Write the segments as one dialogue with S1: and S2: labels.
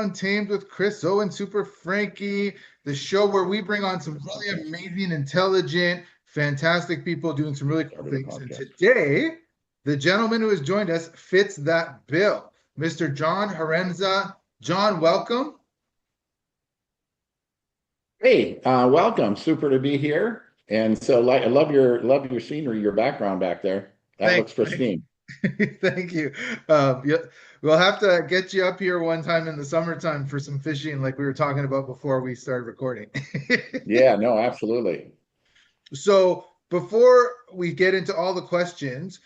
S1: Untamed with Chris O and Super Frankie, the show where we bring on some really amazing, intelligent, fantastic people doing some really cool
S2: Started a
S1: things. And
S2: podcast.
S1: today, the gentleman who has joined us fits that bill, Mr. John Haremza. John, welcome.
S2: Hey, welcome. Super to be here. And so, like, I love your scenery, your background back there. That
S1: Thank,
S2: looks
S1: thank,
S2: pristine.
S1: thank you. Yeah, we'll have to get you up here one time in the summertime for some fishing, like we were talking about before we started recording.
S2: Yeah, no, absolutely.
S1: So before we get into all the questions,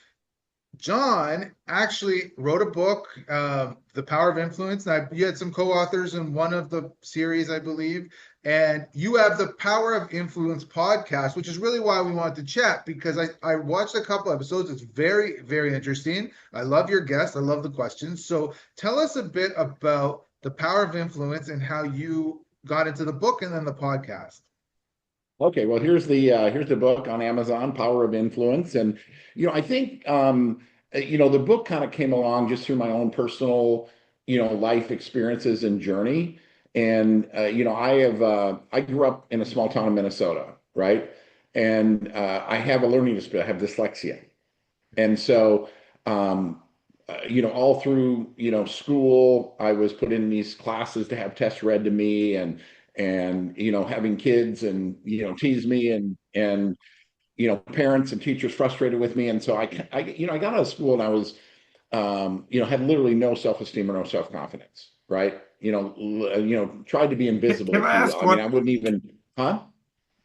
S1: John actually wrote a book, The Power of Influence. And you had some co-authors in one of the series, I believe. And you have the Power of Influence podcast, which is really why we wanted to chat because I watched a couple episodes. It's very, very interesting. I love your guests. I love the questions. So tell us a bit about the Power of Influence and how you got into the book and then the podcast.
S2: Okay, well, here's the book on Amazon, Power of Influence, and I think the book kind of came along just through my own personal life experiences and journey, and I grew up in a small town in Minnesota, right, and I have a learning disability, I have dyslexia, and so all through school, I was put in these classes to have tests read to me, and having kids and tease me and parents and teachers frustrated with me, and so I got out of school and I was had literally no self-esteem or no self-confidence, right? Tried to be invisible,
S3: Can
S2: if
S3: I
S2: you will.
S3: ask
S2: I mean,
S3: one?
S2: I wouldn't even, huh?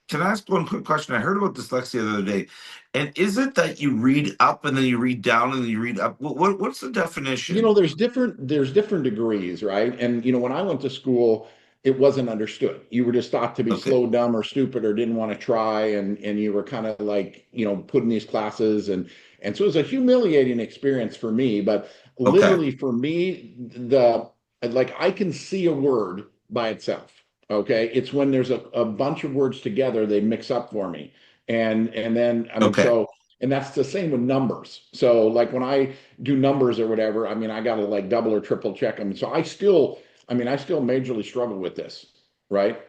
S3: Can I ask one quick question? I heard about dyslexia the other day, and is it that you read up and then you read down and then you read up? What's the definition?
S2: There's different degrees, right? And when I went to school, it wasn't understood. You were just thought to be
S3: Okay,
S2: slow, dumb, or stupid, or didn't want to try, and you were kind of like put in these classes, and so it was a humiliating experience for me. But
S3: okay,
S2: literally for me, the like I can see a word by itself. Okay, it's when there's a bunch of words together, they mix up for me, and then I mean
S3: okay.
S2: so. And that's the same with numbers. So like when I do numbers or whatever, I mean, I got to like double or triple check them. So I still majorly struggle with this, right?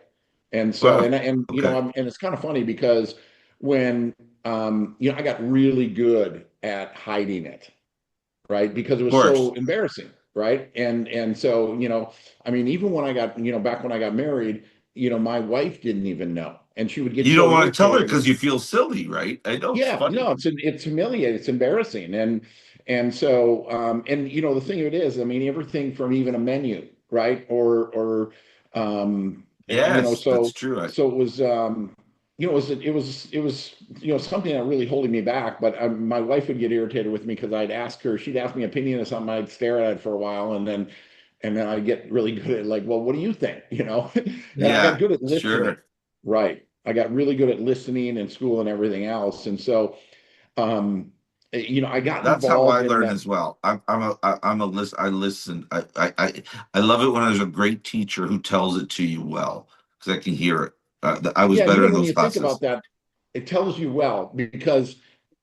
S2: And so,
S3: Wow.
S2: and
S3: Okay.
S2: and it's kind of funny because when I got really good at hiding it, right? Because it
S3: Of
S2: was so
S3: course.
S2: embarrassing, right? And so, I mean, even when I got, back when I got married, my wife didn't even know, and she would get
S3: You don't
S2: so
S3: want to tell her
S2: irritated.
S3: because you feel silly, right? I know it's
S2: Yeah,
S3: funny.
S2: no, it's humiliating, it's embarrassing, and so and the thing of it is, I mean, everything from even a menu, right, or
S3: Yes, that's
S2: so
S3: true.
S2: so it was it was something that really holding me back. But my wife would get irritated with me because she'd ask me opinion of something, I'd stare at it for a while, and then I get really good at like, well, what do you think? And I got
S3: Yeah,
S2: good at listening.
S3: sure.
S2: Right. I got really good at listening in school and everything else. And so, um, I got
S3: That's how I
S2: involved in
S3: learn
S2: that.
S3: as well. I'm a listen. I listen. I love it when there's a great teacher who tells it to you well because I can hear it. I was
S2: Yeah. And
S3: better
S2: even
S3: in
S2: when
S3: those
S2: you think about
S3: classes.
S2: that, it tells you well because,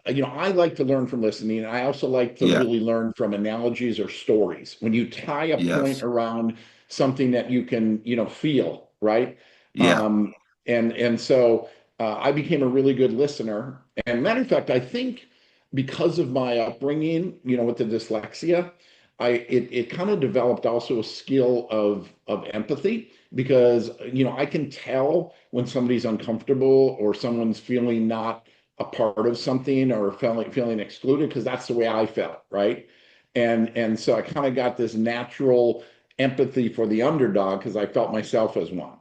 S2: I like to learn from listening. I also like to
S3: Yeah.
S2: really learn from analogies or stories. When you tie a point
S3: Yes.
S2: around something that you can, feel, right?
S3: Yeah.
S2: Um, and so I became a really good listener. And matter of fact, I think because of my upbringing, with the dyslexia, it kind of developed also a skill of empathy because I can tell when somebody's uncomfortable or someone's feeling not a part of something or feeling excluded because that's the way I felt, right? And so I kind of got this natural empathy for the underdog because I felt myself as one,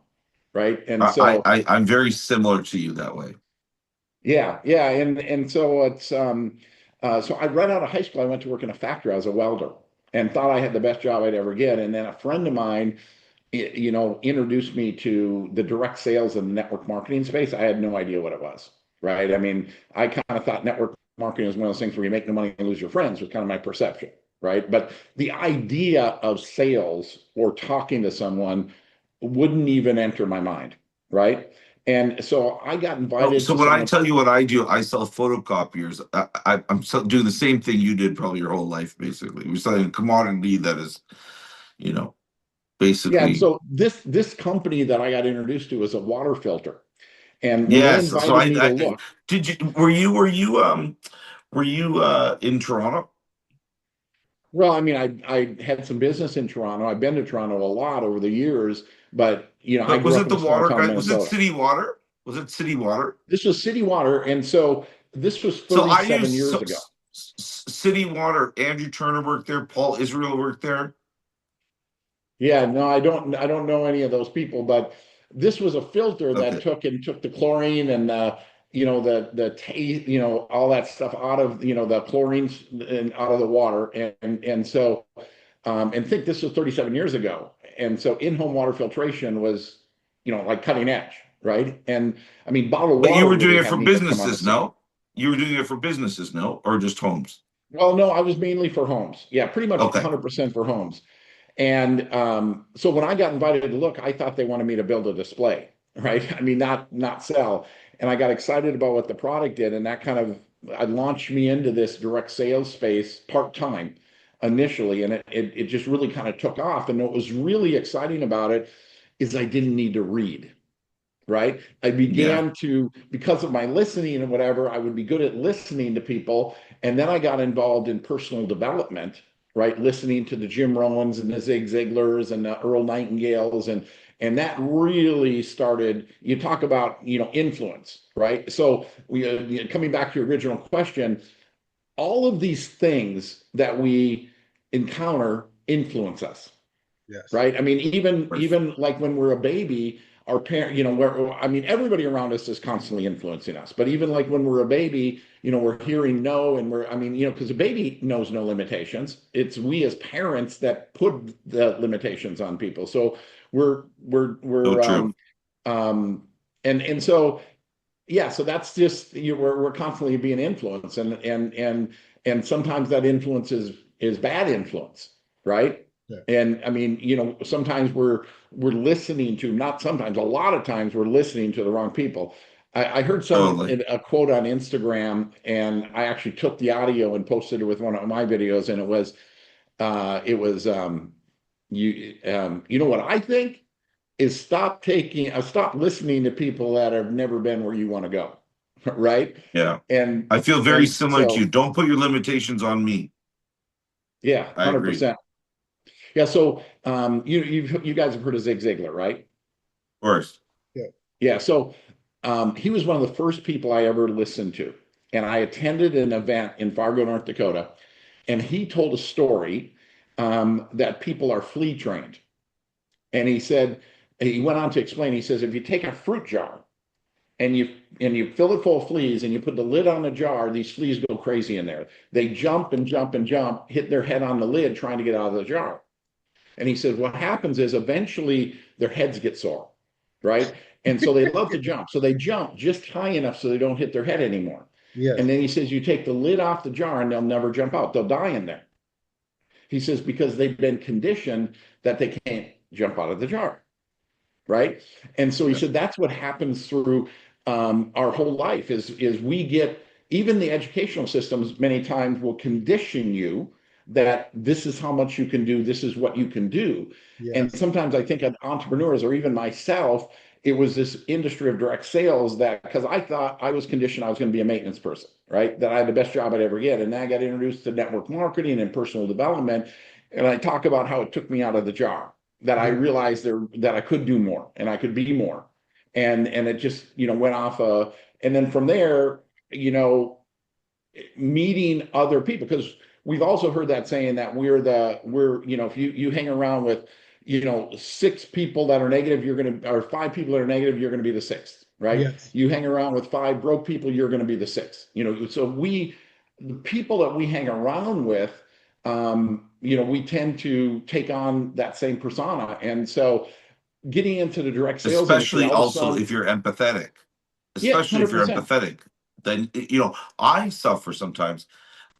S2: right? And so
S3: I'm very similar to you that way.
S2: yeah, yeah, and so so I right out of high school, I went to work in a factory. I was a welder and thought I had the best job I'd ever get. And then a friend of mine, introduced me to the direct sales and network marketing space. I had no idea what it was, right? I mean, I kind of thought network marketing was one of those things where you make no money and lose your friends, was kind of my perception, right? But the idea of sales or talking to someone wouldn't even enter my mind, right? And so I got
S3: So,
S2: invited
S3: so
S2: to
S3: when
S2: some
S3: I
S2: of.
S3: tell you what I do, I sell photocopiers. I'm doing the same thing you did probably your whole life, basically. We're selling a commodity that is, you know.
S2: Yeah, and
S3: basically.
S2: so this company that I got introduced to is a water filter. And when they
S3: Yes. So
S2: invited me to look,
S3: did you were you in Toronto?
S2: well, I mean, I had some business in Toronto. I've been to Toronto a lot over the years, but I
S3: But
S2: grew
S3: was
S2: up
S3: it
S2: in
S3: the
S2: a small
S3: water
S2: town in
S3: guy? Was it
S2: Minnesota.
S3: City Water? Was it City Water?
S2: This was city water, and so this was
S3: So I
S2: 37
S3: used
S2: years ago.
S3: City Water. Andrew Turner worked there. Paul Israel worked there.
S2: Yeah, no, I don't know any of those people, but this was a filter that
S3: Okay.
S2: took the chlorine and the taste, all that stuff out of the chlorine and out of the water, and so and think this was 37 years ago, and so in-home water filtration was like cutting edge, right? And I mean, bottled
S3: But you
S2: water
S3: were doing
S2: really
S3: it for
S2: hadn't even come on the
S3: businesses,
S2: scene.
S3: no? You were doing it for businesses, no? Or just homes?
S2: Well, no, I was mainly for homes. Yeah, pretty much
S3: Okay.
S2: 100% for homes. And so when I got invited to look, I thought they wanted me to build a display, right? I mean, not sell. And I got excited about what the product did, and that kind of I launched me into this direct sales space part time initially, and it just really kind of took off. And what was really exciting about it is I didn't need to read, right? I
S3: Yeah.
S2: began to, because of my listening and whatever, I would be good at listening to people. And then I got involved in personal development, right? Listening to the Jim Rowans and the Zig Ziglars and the Earl Nightingales. And that really started, you talk about, influence, right? So coming back to your original question, all of these things that we encounter influence us,
S1: Yes.
S2: right? I mean, even
S3: Right.
S2: even like when we're a baby, our parent, where I mean, everybody around us is constantly influencing us. But even like when we're a baby, we're hearing no, and I mean, because a baby knows no limitations. It's we as parents that put the limitations on people. So
S3: So
S2: we're
S3: true.
S2: um and so yeah, so that's just we're constantly being influenced, and sometimes that influence is bad influence, right?
S1: Yeah.
S2: And I mean, sometimes we're listening to, not sometimes, a lot of times we're listening to the wrong people. I heard
S3: Totally.
S2: a quote on Instagram, and I actually took the audio and posted it with one of my videos, and it was you know what I think is stop listening to people that have never been where you want to go, right?
S3: Yeah.
S2: and
S3: I feel very
S2: and
S3: similar to
S2: so
S3: you. Don't put your limitations on me.
S2: yeah,
S3: I agree.
S2: 100%. Yeah, so you guys have heard of Zig Ziglar, right?
S3: First.
S1: Yeah.
S2: Yeah, so he was one of the first people I ever listened to, and I attended an event in Fargo, North Dakota, and he told a story that people are flea trained. And he went on to explain, he says, if you take a fruit jar and you fill it full of fleas and you put the lid on the jar, these fleas go crazy in there. They jump and jump and jump, hit their head on the lid trying to get out of the jar. And he says what happens is eventually their heads get sore, right? And so they love to jump. So they jump just high enough so they don't hit their head anymore.
S1: Yes.
S2: And then he says you take the lid off the jar and they'll never jump out. They'll die in there. He says because they've been conditioned that they can't jump out of the jar, right? And so he
S3: Yeah.
S2: said that's what happens through our whole life is we get, even the educational systems many times will condition you that this is how much you can do, this is what you can do. And
S1: Yes.
S2: sometimes I think of entrepreneurs or even myself, it was this industry of direct sales that because I thought I was conditioned I was going to be a maintenance person, right? That I had the best job I'd ever get. And then I got introduced to network marketing and personal development. And I talk about how it took me out of the jar, that I
S1: Yeah.
S2: realized that I could do more and I could be more. And it just, went off and then from there, you know, meeting other people, because we've also heard that saying that if you hang around with, six people that are negative, or five people that are negative, you're going to be the sixth, right?
S1: Yes.
S2: You hang around with five broke people, you're going to be the sixth, so the people that we hang around with, we tend to take on that same persona. And so getting into the direct sales industry,
S3: Especially
S2: all of a
S3: also
S2: sudden,
S3: if you're empathetic.
S2: yeah,
S3: Especially if you're
S2: 100%.
S3: empathetic. Then I suffer sometimes.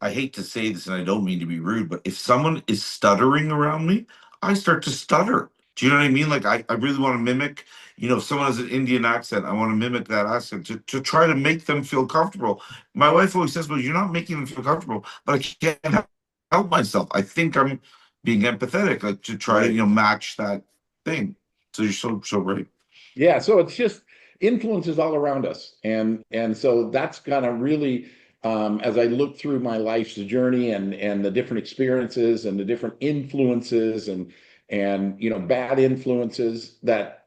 S3: I hate to say this and I don't mean to be rude, but if someone is stuttering around me, I start to stutter. Do you know what I mean? Like I really want to mimic, if someone has an Indian accent, I want to mimic that accent to try to make them feel comfortable. My wife always says, well, you're not making them feel comfortable, but I can't help myself. I think I'm being empathetic, like to try to,
S2: Right.
S3: match that thing. So you're so right.
S2: Yeah, so it's just influence is all around us, and so that's kind of really as I look through my life's journey and the different experiences and the different influences and bad influences that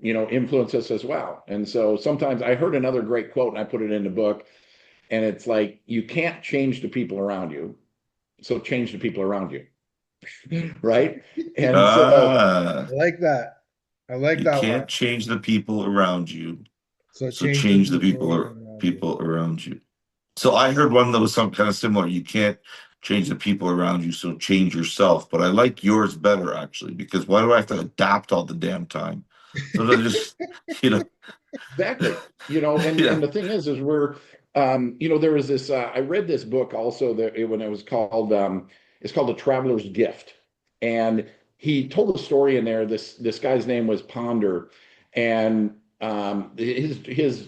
S2: influence us as well. And so sometimes I heard another great quote and I put it in the book, and it's like you can't change the people around you, so change the people around you, right? And so
S3: Ah,
S1: I like that. I like
S3: you
S1: that one.
S3: can't change the people around you,
S1: So
S3: so
S1: change the
S3: change the
S1: people
S3: people or
S1: around you.
S3: people around you. So I heard one that was some kind of similar. You can't change the people around you, so change yourself. But I like yours better actually, because why do I have to adapt all the damn time? So I just, you know,
S2: exactly. And
S3: yeah.
S2: the thing is we're, there was this, I read this book also when it was called, it's called The Traveler's Gift. And he told a story in there. This guy's name was Ponder. And his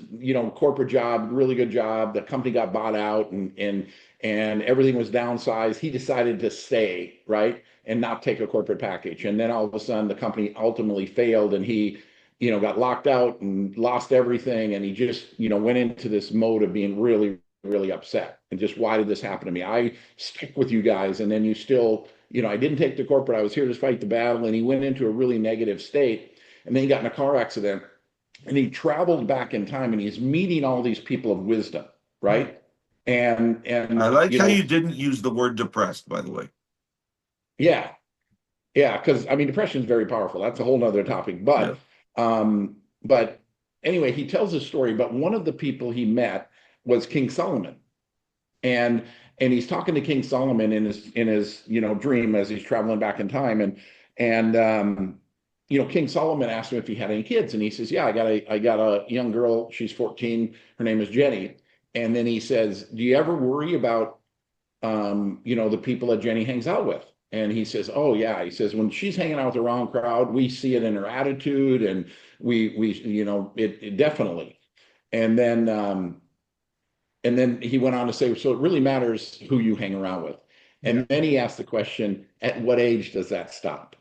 S2: corporate job, really good job. The company got bought out and everything was downsized. He decided to stay, right? And not take a corporate package. And then all of a sudden the company ultimately failed and he got locked out and lost everything. And he just, went into this mode of being really, really upset. And just, why did this happen to me? I stuck with you guys. And then you still, I didn't take the corporate. I was here to fight the battle. And he went into a really negative state. And then he got in a car accident and he traveled back in time and he's meeting all these people of wisdom,
S1: Hmm.
S2: right? And,
S3: I
S2: and,
S3: like how you didn't use the word depressed, by the way.
S2: yeah, yeah, because I mean, depression is very powerful. That's a whole nother topic.
S3: Yeah.
S2: But anyway, he tells his story. But one of the people he met was King Solomon, and and he's talking to King Solomon in his dream as he's traveling back in time, and King Solomon asked him if he had any kids, and he says, "Yeah, I got a young girl. She's 14. Her name is Jenny." And then he says, "Do you ever worry about the people that Jenny hangs out with?" And he says, "Oh yeah." He says, "When she's hanging out with the wrong crowd, we see it in her attitude, and it definitely." And then he went on to say, "So it really matters who you hang around with."
S1: Yeah.
S2: And then he asked the question, "At what age does that stop?"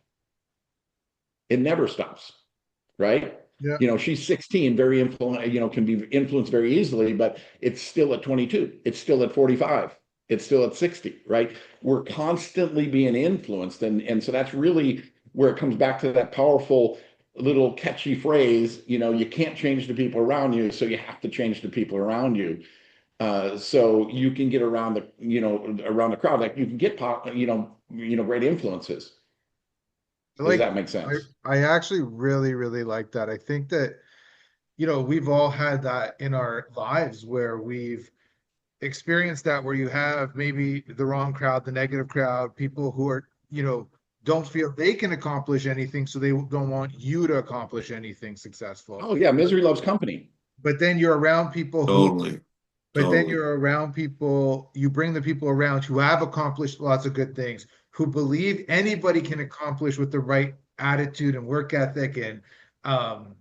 S2: It never stops, right?
S1: Yeah.
S2: She's 16, very influential, can be influenced very easily, but it's still at 22. It's still at 45. It's still at 60, right? We're constantly being influenced. And so that's really where it comes back to that powerful little catchy phrase, you can't change the people around you, so you have to change the people around you. So you can get around the crowd, like you can get great influences.
S1: I
S2: Does
S1: like
S2: that make sense?
S1: I actually really, really like that. I think that, we've all had that in our lives where we've experienced that where you have maybe the wrong crowd, the negative crowd, people who are, don't feel they can accomplish anything, so they don't want you to accomplish anything successful.
S2: Oh yeah,
S1: But
S2: misery loves company.
S1: but then you're around people who
S3: Totally.
S1: But then
S3: Totally.
S1: you're around people, you bring the people around who have accomplished lots of good things, who believe anybody can accomplish with the right attitude and work ethic and um,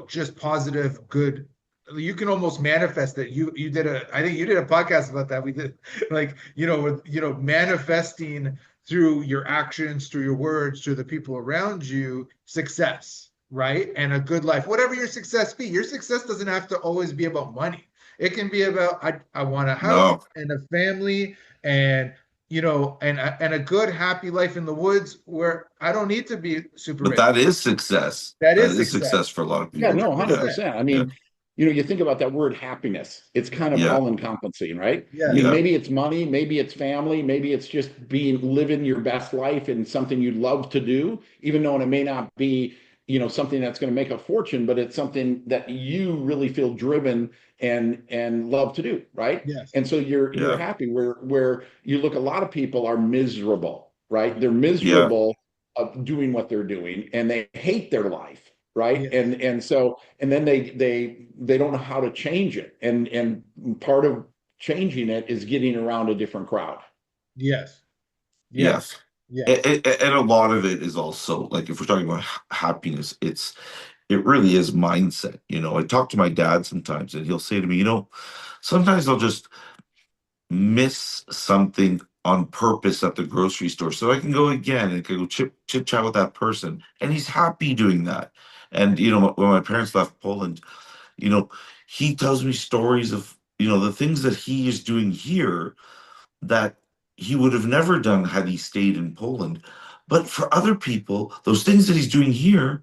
S1: just positive, good. You can almost manifest it. You did I think you did a podcast about that. We did like, with, manifesting through your actions, through your words, through the people around you, success, right? And a good life. Whatever your success be, your success doesn't have to always be about money. It can be about I want a house
S3: No,
S1: and a family and and a good happy life in the woods where I don't need to be super
S3: but
S1: rich.
S3: that is success.
S1: That
S3: That
S1: is
S3: is
S1: success.
S3: success for a lot of
S2: Yeah,
S3: people.
S2: no,
S3: Yeah.
S1: 100%.
S2: 100%. I
S3: Yeah.
S2: mean, you think about that word happiness. It's kind of
S1: Yeah.
S3: Yeah.
S2: all encompassing, right?
S1: Yes.
S3: Yeah.
S2: Maybe it's money, maybe it's family, maybe it's just living your best life and something you love to do, even though it may not be, something that's going to make a fortune, but it's something that you really feel driven and love to do, right?
S1: Yes.
S2: And so you're
S3: Yeah.
S2: happy where you look, a lot of people are miserable, right? They're
S3: Yeah.
S2: miserable of doing what they're doing and they hate their life, right?
S1: Yes.
S2: And then they don't know how to change it, and part of changing it is getting around a different crowd.
S1: Yes. Yes.
S3: Yes.
S1: Yes.
S3: And a lot of it is also like if we're talking about happiness, it really is mindset. I talk to my dad sometimes and he'll say to me, sometimes I'll just miss something on purpose at the grocery store so I can go again and can go chit chat with that person. And he's happy doing that. And when my parents left Poland, you know, he tells me stories of, the things that he is doing here that he would have never done had he stayed in Poland. But for other people, those things that he's doing here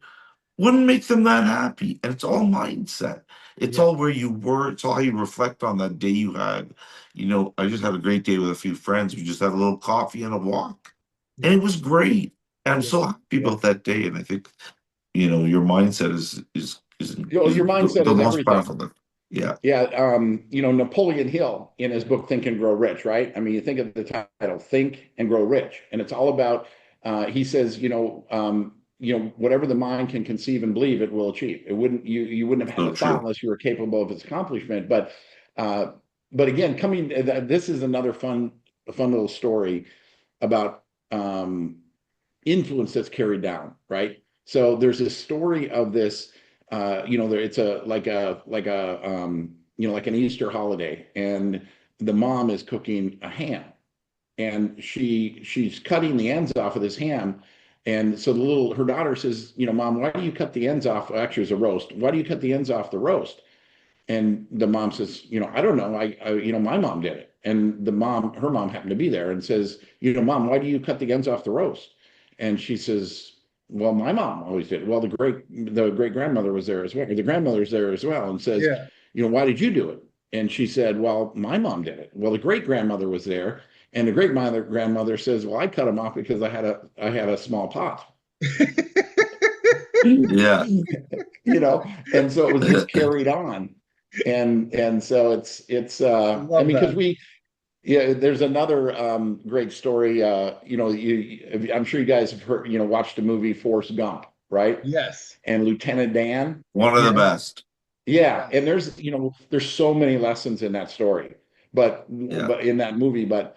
S3: wouldn't make them that happy. And it's all mindset. It's
S1: Yeah.
S3: all where you were. It's all how you reflect on that day you had. I just had a great day with a few friends. We just had a little coffee and a walk. And
S1: Yeah.
S3: it was great. And I'm
S1: Yeah.
S3: so happy about that day. And I think, your mindset is
S2: Your mindset
S3: the
S2: is
S3: most
S2: everything.
S3: powerful thing. Yeah.
S2: Yeah, Napoleon Hill in his book Think and Grow Rich, right? I mean, you think of the title, Think and Grow Rich, and it's all about. He says, whatever the mind can conceive and believe, it will achieve. It wouldn't you wouldn't have had
S3: So
S2: the thought
S3: true.
S2: unless you were capable of its accomplishment. Uh, but again, this is another fun little story about influence that's carried down, right? So there's a story of this, it's like an Easter holiday, and the mom is cooking a ham, and she's cutting the ends off of this ham. And so her daughter says, Mom, why do you cut the ends off? Actually, it was a roast. Why do you cut the ends off the roast? And the mom says, I don't know. My mom did it. And her mom happened to be there and says, Mom, why do you cut the ends off the roast? And she says, well, my mom always did it. Well, the great grandmother was there as well. Or the grandmother's there as well, and says,
S1: Yeah.
S2: why did you do it? And she said, well, my mom did it. Well, the great grandmother was there, and the great grandmother says, well, I cut them off because I had a small pot.
S3: Yeah.
S2: And so it was just carried on. And so it's
S1: I
S2: I
S1: love
S2: mean, because
S1: that.
S2: yeah, there's another great story. I'm sure you guys have heard, watched the movie Forrest Gump, right?
S1: Yes.
S2: And Lieutenant Dan.
S3: One of the
S1: Yes.
S3: best.
S2: Yeah, and
S1: Yes.
S2: there's so many lessons in that story, but
S3: Yeah.
S2: in that movie. But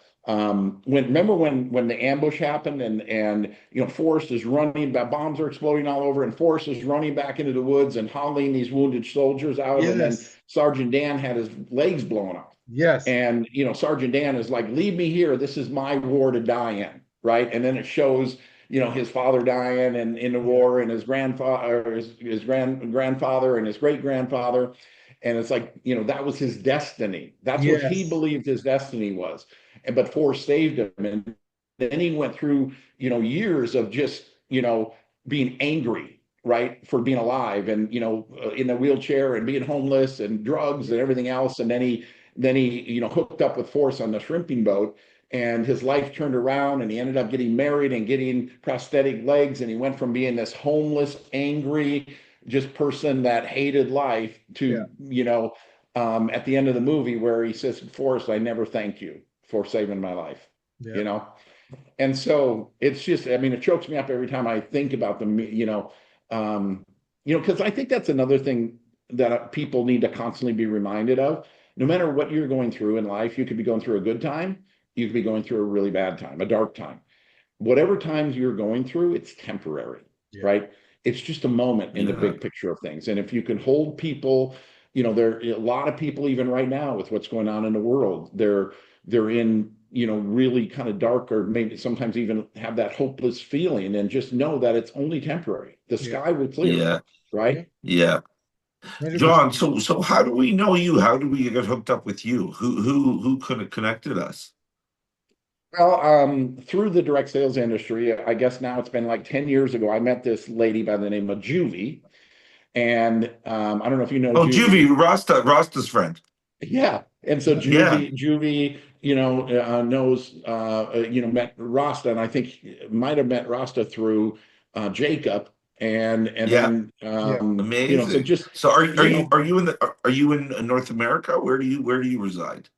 S2: remember when the ambush happened, and Forrest is running, bombs are exploding all over, and Forrest is running back into the woods and hauling these wounded soldiers out, and then
S1: Yes.
S2: Sergeant Dan had his legs blown off,
S1: Yes.
S2: and Sergeant Dan is like, leave me here, this is my war to die in, right? And then it shows his father dying and in the
S1: Yeah.
S2: war, and his grandfather, grandfather, and his great grandfather, and it's like that was his destiny. That's what he
S1: Yes.
S2: believed his destiny was, and but Forrest saved him, and then he went through years of just being angry, right, for being alive, and in a wheelchair and being homeless and drugs and everything else, and then he hooked up with Forrest on the shrimping boat, and his life turned around, and he ended up getting married and getting prosthetic legs, and he went from being this homeless, angry, just person that hated life
S1: Yeah.
S2: to at the end of the movie where he says, Forrest, I never thank you for saving my life,
S1: Yeah.
S2: you know and so it's just, I mean, it chokes me up every time I think about them, because I think that's another thing that people need to constantly be reminded of. No matter what you're going through in life, you could be going through a good time, you could be going through a really bad time, a dark time. Whatever times you're going through, it's temporary,
S1: Yeah.
S2: right? It's just a moment in the
S3: Yeah.
S2: big picture of things. And if you can hold people, there are a lot of people even right now with what's going on in the world. They're in, really kind of dark, or maybe sometimes even have that hopeless feeling, and just know that it's only temporary. The
S1: Yeah.
S2: sky will clear,
S3: Yeah.
S2: right?
S3: Yeah.
S1: 100%.
S3: John, so how do we know you? How do we get hooked up with you? Who could have connected us?
S2: Well, through the direct sales industry, I guess now it's been like 10 years ago, I met this lady by the name of Juvie. And I don't know if you know
S3: Oh, Juvie,
S2: Juvie.
S3: Rasta's friend.
S2: Yeah. And so
S1: Yeah.
S3: Yeah.
S2: Juvie, knows, met Rasta, and I think might have met Rasta through Jacob. And
S3: Yeah.
S2: then,
S1: Yeah.
S2: so
S3: Amazing.
S2: just,
S3: So are are
S2: you
S3: you
S2: know,
S3: are you in North America? Where do you reside?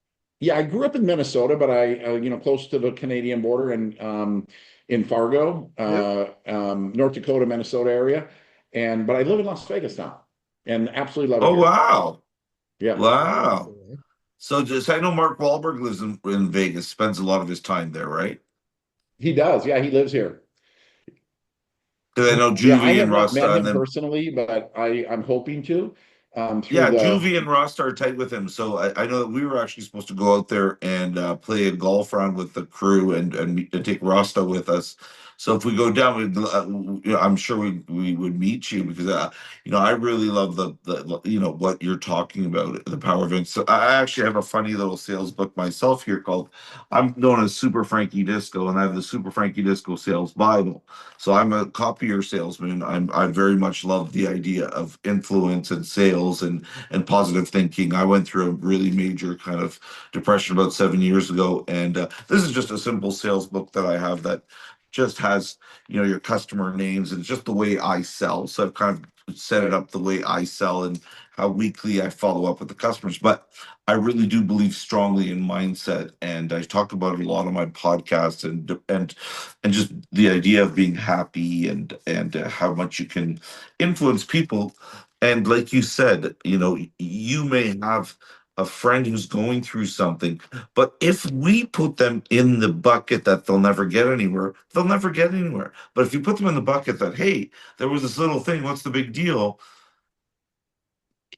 S2: yeah, I grew up in Minnesota, but close to the Canadian border, and in Fargo,
S1: Yep.
S2: North Dakota, Minnesota area. But I live in Las Vegas now and absolutely love it
S3: Oh
S2: here.
S3: wow.
S2: Yeah,
S3: Wow. So just I know Mark Wahlberg lives in Vegas, spends a lot of his time there, right?
S2: he does. Yeah, he lives here.
S3: Because I know
S2: Yeah, I
S3: Juvie
S2: have
S3: and
S2: not met
S3: Rasta and
S2: him
S3: then
S2: personally, but I'm hoping to. through
S3: Yeah,
S2: the.
S3: Juvie and Ross are tight with him. So I know that we were actually supposed to go out there and play a golf round with the crew and take Rasta with us. So if we go down, I'm sure we would meet you because I really love the what you're talking about, the power of it. So I actually have a funny little sales book myself here called I'm known as Super Frankie Disco, and I have the Super Frankie Disco Sales Bible. So I'm a copier salesman. I very much love the idea of influence and sales and positive thinking. I went through a really major kind of depression about 7 years ago, and this is just a simple sales book that I have that just has your customer names and just the way I sell. So I've kind of set it up the way I sell and how weekly I follow up with the customers. But I really do believe strongly in mindset, and I talk about it a lot on my podcast and just the idea of being happy and how much you can influence people. And like you said, you may have a friend who's going through something, but if we put them in the bucket that they'll never get anywhere, they'll never get anywhere. But if you put them in the bucket that, hey, there was this little thing, what's the big deal?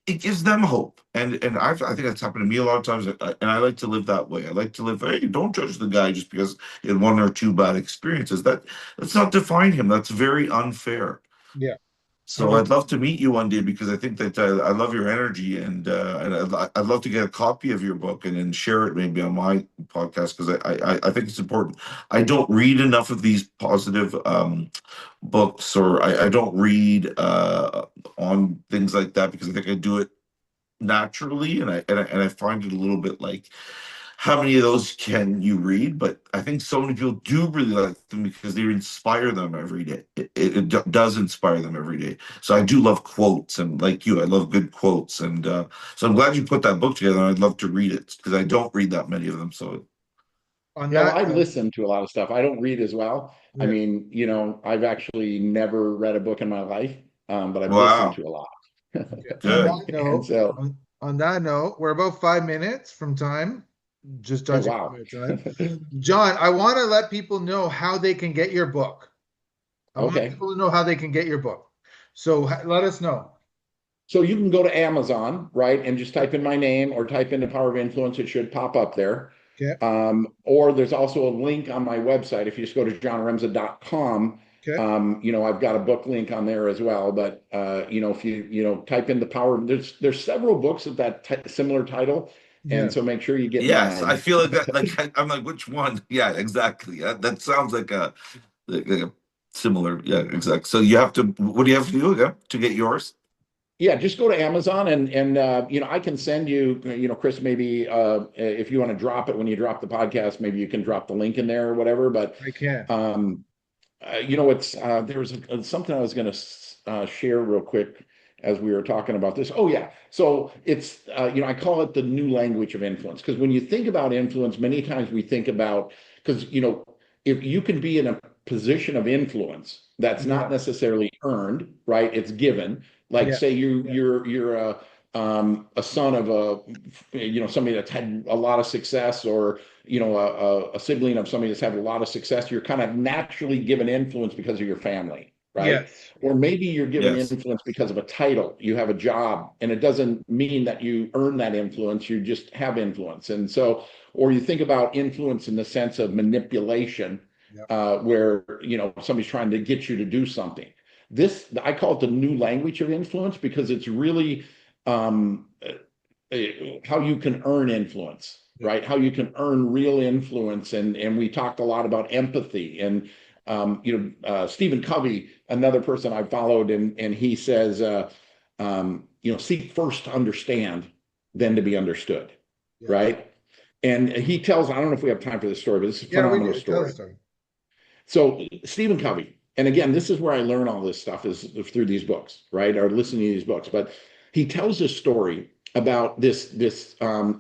S3: It gives them hope. And I think that's happened to me a lot of times. And I like to live that way. I like to live, hey, don't judge the guy just because he had one or two bad experiences. Let's not define him. That's very unfair.
S1: Yeah.
S3: So I'd
S1: 100.
S3: love to meet you one day because I think that I love your energy and I'd love to get a copy of your book and then share it maybe on my podcast because I think it's important. I don't read enough of these positive books or I don't read on things like that because I think I do it naturally and I find it a little bit like how many of those can you read? But I think so many people do really like them because they inspire them every day. It does inspire them every day. So I do love quotes, and like you, I love good quotes. And so I'm glad you put that book together. And I'd love to read it because I don't read that many of them. So
S1: On
S2: Yeah, well,
S1: that
S2: I
S1: note,
S2: listen to a lot of stuff. I don't read as well. I
S1: yeah.
S2: mean, I've actually never read a book in my life, but I've listened
S3: wow,
S2: to a lot.
S1: Okay. On
S3: good.
S1: that
S2: And
S1: note,
S2: so,
S1: on that note, we're about 5 minutes from time. Just
S2: oh,
S1: judging
S2: wow.
S1: by time. John, I want to let people know how they can get your book. I want
S2: Okay.
S1: people to know how they can get your book. So let us know.
S2: So you can go to Amazon, right, and just type in my name or type in the Power of Influence. It should pop up there.
S1: Okay.
S2: Or there's also a link on my website. If you just go to johnharemza.com,
S1: Okay.
S2: I've got a book link on there as well. But if you type in the power, there's several books of that similar title, and so
S1: Yes.
S2: make sure you get
S3: Yes, I
S2: mine.
S3: feel like that. Like I'm like, which one? Yeah, exactly. That sounds like a similar. Yeah, exactly. So you have to. What do you have to do again to get yours?
S2: Yeah, just go to Amazon and I can send you, Chris, maybe if you want to drop it when you drop the podcast, maybe you can drop the link in there or whatever. But
S1: I can.
S2: um, it's there was something I was going to share real quick as we were talking about this. Oh yeah, so it's I call it the new language of influence because when you think about influence, many times we think about because if you can be in a position of influence that's not
S1: Yeah.
S2: necessarily earned, right? It's given. Like
S1: Yeah.
S2: say you're a son of somebody that's had a lot of success or a sibling of somebody that's had a lot of success, you're kind of naturally given influence because of your family, right?
S1: Yes.
S2: Or maybe you're given
S3: Yes.
S2: influence because of a title, you have a job, and it doesn't mean that you earn that influence, you just have influence. And so, or you think about influence in the sense of manipulation,
S1: Yeah.
S2: where somebody's trying to get you to do something. This I call it the new language of influence because it's really um, how you can earn influence,
S1: Yeah.
S2: right? How you can earn real influence, and we talked a lot about empathy, and Stephen Covey, another person I followed, and he says, seek first to understand, then to be understood,
S1: Yes.
S2: right? And he tells, I don't know if we have time for this story, but it's a
S1: Yeah, we
S2: phenomenal
S1: do. Tell
S2: story.
S1: us, story.
S2: So Stephen Covey, and again, this is where I learn all this stuff is through these books, right? Or listening to these books. But he tells this story about this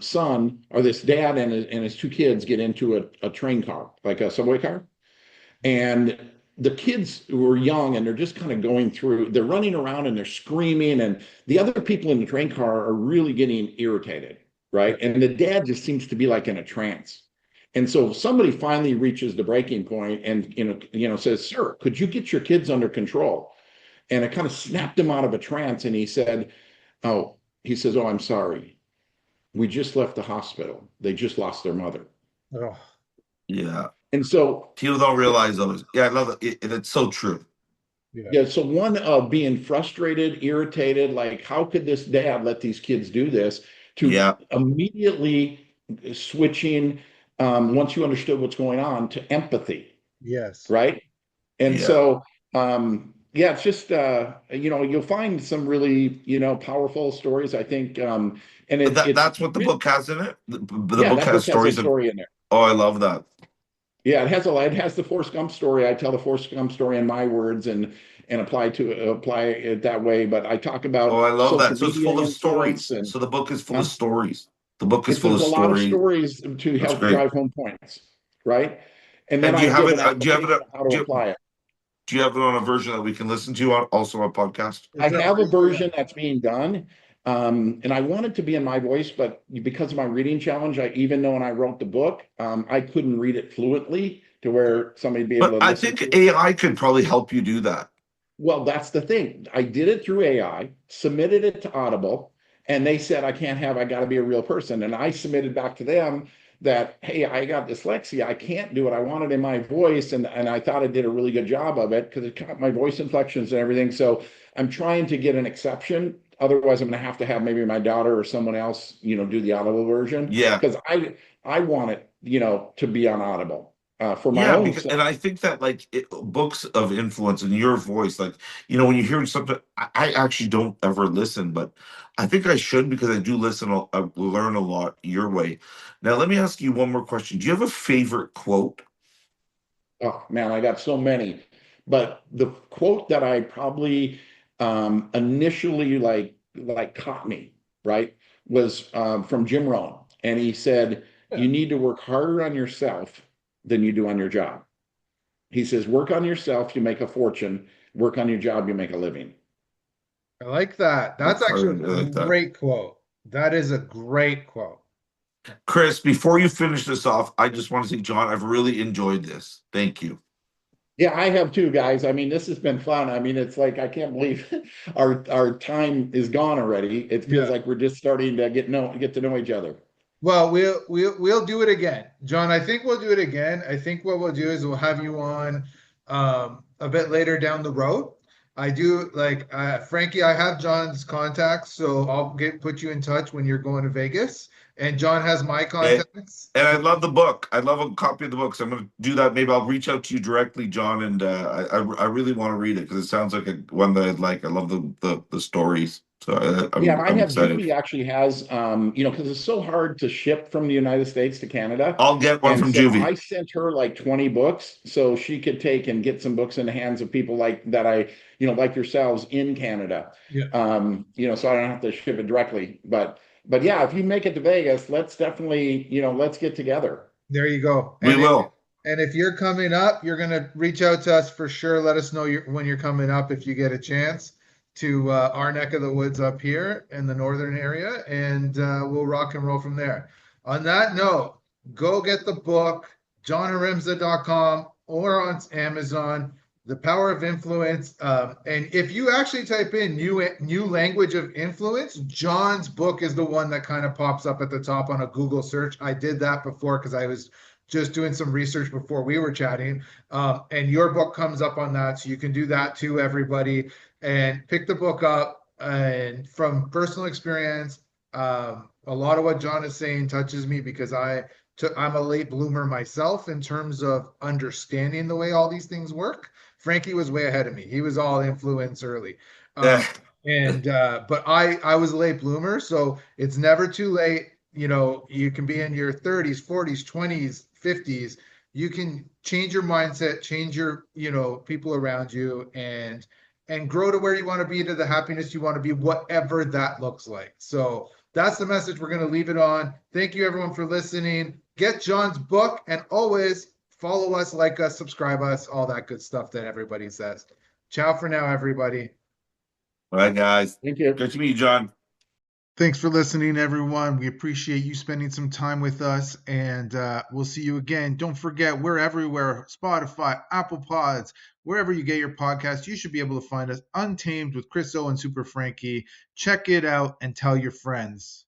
S2: son or this dad and his two kids get into a train car, like a subway car, and the kids were young and they're just kind of going through, they're running around and they're screaming, and the other people in the train car are really getting irritated,
S1: Yeah.
S2: right? And the dad just seems to be like in a trance. And so somebody finally reaches the breaking point and says, "Sir, could you get your kids under control?" And it kind of snapped him out of a trance. And he said, "Oh, He says, "Oh, I'm sorry. We just left the hospital. They just lost their mother."
S1: Oh,
S3: Yeah.
S2: And so,
S3: People don't realize those. Yeah, I love it. It's so true.
S1: yeah.
S2: yeah, so one of being frustrated, irritated, like, how could this dad let these kids do this, to
S3: Yeah.
S2: immediately switching, once you understood what's going on, to empathy,
S1: Yes.
S2: right? And
S3: Yeah.
S2: so, yeah, it's just, you'll find some really, powerful stories, I think. And it's
S3: That's what the
S2: written,
S3: book has in it. The
S2: yeah,
S3: book
S2: that
S3: has
S2: book has a
S3: stories of.
S2: story in there.
S3: Oh, I love that.
S2: Yeah, it has a lot. It has the Forrest Gump story. I tell the Forrest Gump story in my words and apply it that way. But I talk
S3: Oh,
S2: about
S3: I love
S2: social
S3: that. So it's
S2: media
S3: full of
S2: influence,
S3: stories.
S2: and
S3: So the book is full of
S2: huh?
S3: stories. The book is full
S2: There's
S3: of
S2: a lot of
S3: stories.
S2: stories to
S3: That's
S2: help
S3: great.
S2: drive home points, right? And then
S3: And do
S2: I
S3: you have
S2: give
S3: it?
S2: an
S3: Do you have it?
S2: application of how to
S3: Do you,
S2: apply it.
S3: do you have it on a version that we can listen to on also on podcast?
S2: I
S1: It's a
S2: have a
S1: free
S2: version that's being done, and I want it to be in my voice, but because of my reading challenge, even though when I wrote the book, I couldn't read it fluently to where somebody would be able
S3: But
S2: to
S3: I
S2: listen
S3: think
S2: to it.
S3: AI could probably help you do that.
S2: Well, that's the thing. I did it through AI, submitted it to Audible, and they said I got to be a real person. And I submitted back to them that, hey, I got dyslexia. I can't do it. I want it in my voice. And I thought I did a really good job of it because it got my voice inflections and everything. So I'm trying to get an exception. Otherwise, I'm going to have maybe my daughter or someone else, do the Audible version
S3: Yeah.
S2: because I want it, to be on Audible for my
S3: Yeah,
S2: own
S3: because
S2: self.
S3: and I think that like books of influence in your voice, like when you hear something, I actually don't ever listen, but I think I should because I do listen. I learn a lot your way. Now, let me ask you one more question. Do you have a favorite quote?
S2: Oh man, I got so many. But the quote that I probably initially like caught me, right, was from Jim Rohn. And he said,
S1: Yeah.
S2: you need to work harder on yourself than you do on your job. He says, work on yourself, you make a fortune. Work on your job, you make a living.
S1: I like that. That's
S3: That's I
S1: actually
S3: really
S1: a
S3: like that.
S1: great quote. That is a great quote.
S3: Chris, before you finish this off, I just want to say, John, I've really enjoyed this. Thank you.
S2: Yeah, I have too, guys. I mean, this has been fun. I mean, it's like I can't believe our time is gone already. It feels
S1: Yeah.
S2: like we're just starting to get to know each other.
S1: Well, we'll do it again, John. I think we'll do it again. I think what we'll do is we'll have you on a bit later down the road. I do like Frankie. I have John's contacts, so I'll put you in touch when you're going to Vegas. And John has my
S3: And,
S1: contacts.
S3: and I love the book. I love a copy of the book. So I'm going to do that. Maybe I'll reach out to you directly, John. And I really want to read it because it sounds like one that I'd like. I love the stories. So
S2: Yeah, and I
S3: I'm
S2: have
S3: excited.
S2: Judy actually has, because it's so hard to ship from the United States to Canada.
S3: I'll get one
S2: And
S3: from
S2: so I
S3: Juvie.
S2: sent her like 20 books so she could take and get some books in the hands of people like that like yourselves in Canada.
S1: Yeah,
S2: So I don't have to ship it directly. But yeah, if you make it to Vegas, let's definitely, let's get together.
S1: there you go.
S3: We will.
S1: And if you're coming up, you're gonna reach out to us for sure. Let us know when you're coming up if you get a chance to our neck of the woods up here in the northern area, and we'll rock and roll from there. On that note, go get the book, johnharemza.com or on Amazon, The Power of Influence. And if you actually type in new language of influence, John's book is the one that kind of pops up at the top on a Google search. I did that before because I was just doing some research before we were chatting. And your book comes up on that. So you can do that too, everybody, and pick the book up. And from personal experience, a lot of what John is saying touches me because I'm a late bloomer myself in terms of understanding the way all these things work. Frankie was way ahead of me. He was all influence early.
S3: Eh,
S1: But I was a late bloomer, so it's never too late. You can be in your 30s, 40s, 20s, 50s. You can change your mindset, change your, people around you, and grow to where you want to be, to the happiness you want to be, whatever that looks like. So that's the message we're going to leave it on. Thank you everyone for listening. Get John's book and always follow us, like us, subscribe us, all that good stuff that everybody says. Ciao for now, everybody.
S3: all right, guys.
S2: Thank you.
S3: Good to meet you, John.
S1: Thanks for listening, everyone. We appreciate you spending some time with us, and we'll see you again. Don't forget, we're everywhere: Spotify, Apple Pods, wherever you get your podcast. You should be able to find us. Untamed with Chris O and Super Frankie. Check it out and tell your friends.